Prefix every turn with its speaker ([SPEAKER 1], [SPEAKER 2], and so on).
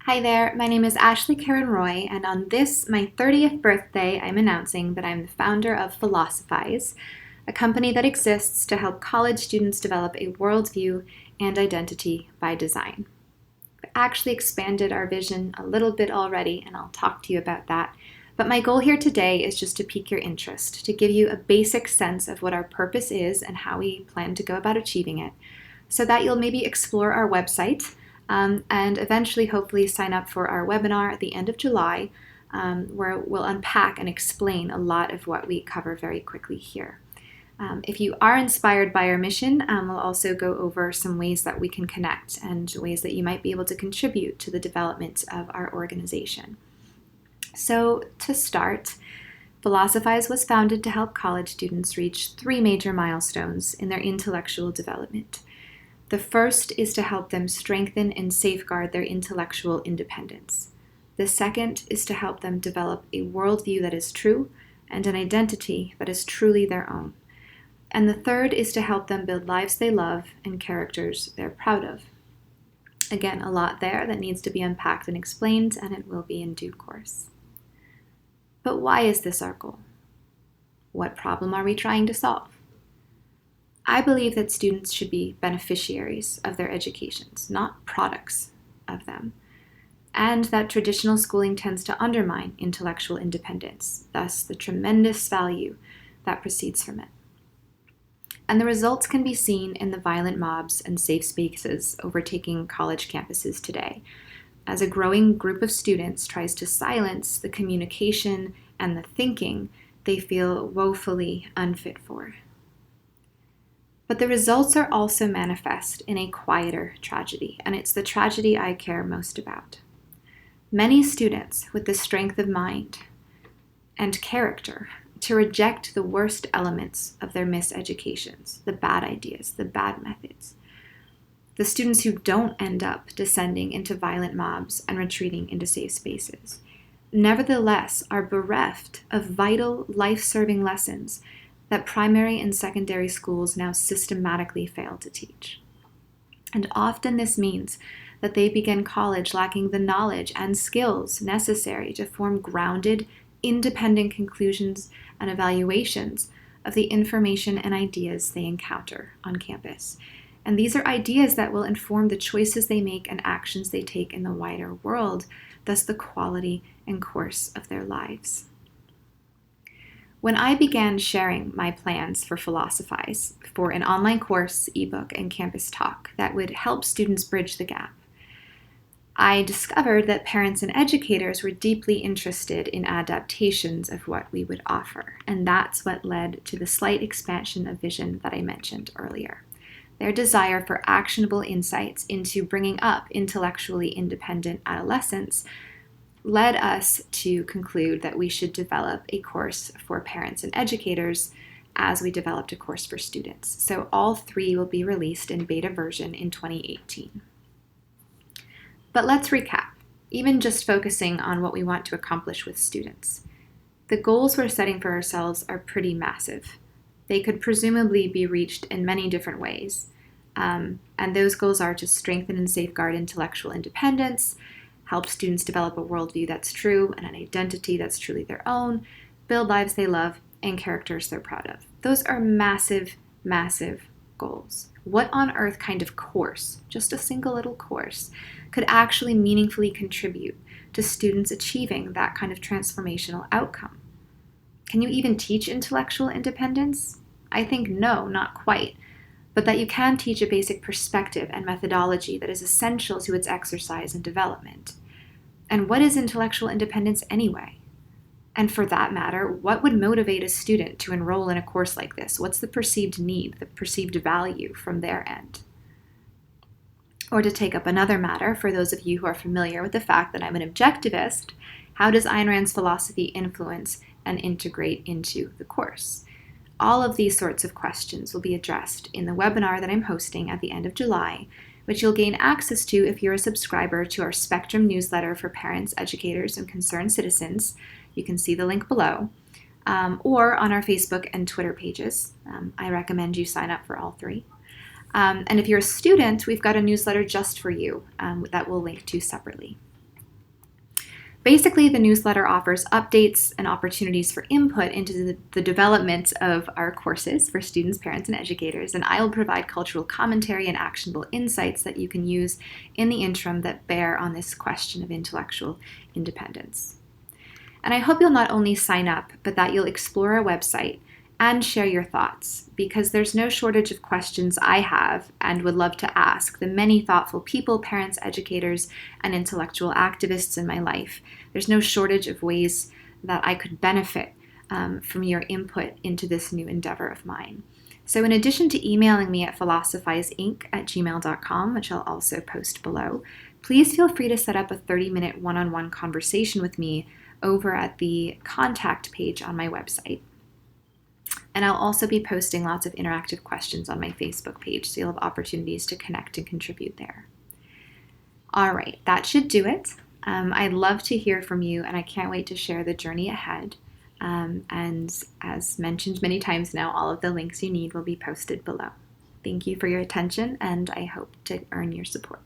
[SPEAKER 1] Hi there, my name is Ashley Karen Roy, and on this, my 30th birthday, I'm announcing that I'm the founder of Philosophize, a company that exists to help college students develop a worldview and identity by design. We've actually expanded our vision a little bit already, and I'll talk to you about that. But my goal here today is just to pique your interest, to give you a basic sense of what our purpose is and how we plan to go about achieving it, so that you'll maybe explore our website and eventually, hopefully, sign up for our webinar at the end of July, where we'll unpack and explain a lot of what we cover very quickly here. If you are inspired by our mission, we'll also go over some ways that we can connect and ways that you might be able to contribute to the development of our organization. So, to start, Philosophize was founded to help college students reach 3 major milestones in their intellectual development. The first is to help them strengthen and safeguard their intellectual independence. The second is to help them develop a worldview that is true and an identity that is truly their own. And the third is to help them build lives they love and characters they're proud of. Again, a lot there that needs to be unpacked and explained, and it will be in due course. But why is this our goal? What problem are we trying to solve? I believe that students should be beneficiaries of their educations, not products of them, and that traditional schooling tends to undermine intellectual independence, thus the tremendous value that proceeds from it. And the results can be seen in the violent mobs and safe spaces overtaking college campuses today, as a growing group of students tries to silence the communication and the thinking they feel woefully unfit for. But the results are also manifest in a quieter tragedy, and it's the tragedy I care most about. Many students with the strength of mind and character to reject the worst elements of their miseducations, the bad ideas, the bad methods. The students who don't end up descending into violent mobs and retreating into safe spaces, nevertheless are bereft of vital, life-serving lessons that primary and secondary schools now systematically fail to teach. And often this means that they begin college lacking the knowledge and skills necessary to form grounded, independent conclusions and evaluations of the information and ideas they encounter on campus. And these are ideas that will inform the choices they make and actions they take in the wider world, thus the quality and course of their lives. When I began sharing my plans for Philosophize, for an online course, ebook, and campus talk that would help students bridge the gap, I discovered that parents and educators were deeply interested in adaptations of what we would offer, and that's what led to the slight expansion of vision that I mentioned earlier. Their desire for actionable insights into bringing up intellectually independent adolescents led us to conclude that we should develop a course for parents and educators as we developed a course for students. So all 3 will be released in beta version in 2018. But let's recap, even just focusing on what we want to accomplish with students. The goals we're setting for ourselves are pretty massive. They could presumably be reached in many different ways. And those goals are to strengthen and safeguard intellectual independence, help students develop a worldview that's true and an identity that's truly their own, build lives they love, and characters they're proud of. Those are massive, massive goals. What on earth kind of course, just a single little course, could actually meaningfully contribute to students achieving that kind of transformational outcome? Can you even teach intellectual independence? I think no, not quite, but that you can teach a basic perspective and methodology that is essential to its exercise and development. And what is intellectual independence anyway? And for that matter, what would motivate a student to enroll in a course like this? What's the perceived need, the perceived value from their end? Or to take up another matter, for those of you who are familiar with the fact that I'm an objectivist, how does Ayn Rand's philosophy influence and integrate into the course? All of these sorts of questions will be addressed in the webinar that I'm hosting at the end of July, which you'll gain access to if you're a subscriber to our Spectrum newsletter for parents, educators, and concerned citizens. You can see the link below, or on our Facebook and Twitter pages. I recommend you sign up for all 3. And if you're a student, we've got a newsletter just for you that we'll link to separately. Basically, the newsletter offers updates and opportunities for input into the development of our courses for students, parents, and educators, and I'll provide cultural commentary and actionable insights that you can use in the interim that bear on this question of intellectual independence. And I hope you'll not only sign up, but that you'll explore our website and share your thoughts, because there's no shortage of questions I have and would love to ask the many thoughtful people, parents, educators, and intellectual activists in my life. There's no shortage of ways that I could benefit from your input into this new endeavor of mine. So in addition to emailing me at philosophizeinc@gmail.com, which I'll also post below, please feel free to set up a 30-minute one-on-one conversation with me over at the contact page on my website. And I'll also be posting lots of interactive questions on my Facebook page, so you'll have opportunities to connect and contribute there. All right, that should do it. I'd love to hear from you, and I can't wait to share the journey ahead. And as mentioned many times now, all of the links you need will be posted below. Thank you for your attention, and I hope to earn your support.